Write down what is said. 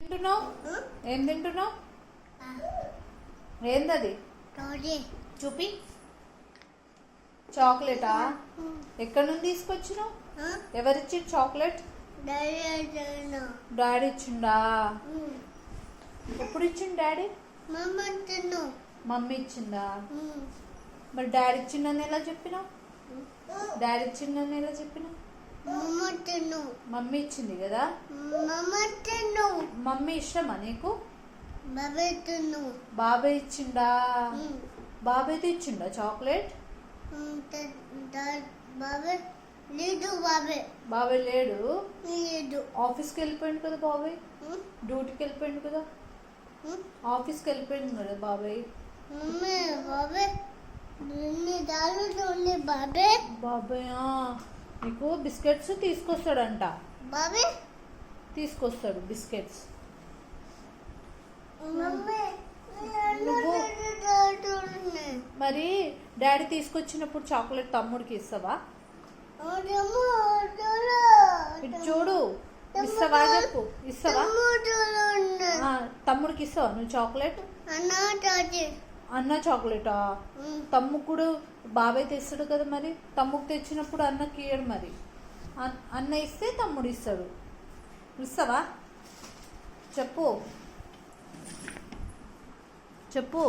తింటున్నావు? ఏం తింటున్నావు? ఏందది? చూపి. చాక్లెటా? ఎక్కడి నుండి తీసుకొచ్చినావు? ఎవరిచ్చి చాక్లెట్? డాడీ ఇచ్చిండా? ఎప్పుడు ఇచ్చిండు డాడీ? మమ్మీ ఇచ్చిందా? మరి డాడీ ఇచ్చిందని ఎలా చెప్పినావు? డాడీ ఇచ్చిందని ఎలా చెప్పినావు? మమ్మీ ఇచ్చింది కదా. మమ్మీ ఇష్టమా నీకు? బాబాయ్ ఇచ్చిండా? బాబాయ్తో ఇచ్చిండా చాక్లెట్? బాబాయ్ లేడు. ఆఫీస్కి వెళ్ళిపోయింది కదా బాబాయ్. డ్యూటీకి వెళ్ళిపోయింది కదా. ఆఫీస్కి వెళ్ళిపోయింది కదా బాబాయ్. బాబాయ్ నీకు బిస్కెట్స్ తీసుకొస్తాడంట. తీసుకొస్తాడు బిస్కెట్స్. మరి డాడీ తీసుకొచ్చినప్పుడు చాక్లెట్ తమ్ముడికి ఇస్తావా? ఇటు చూడు. ఇస్తావా చెప్పు. ఇస్తావా? తమ్ముడికి ఇస్తావా నువ్వు చాక్లెట్? అన్న చాక్లెటా? తమ్ముడు బాబాయ్ తెస్తాడు కదా. మరి తమ్ముకు తెచ్చినప్పుడు అన్నకి ఇయ్యడు. మరి అన్న ఇస్తే తమ్ముడు ఇస్తాడు. ఇస్తావా చెప్పు. చెప్పు.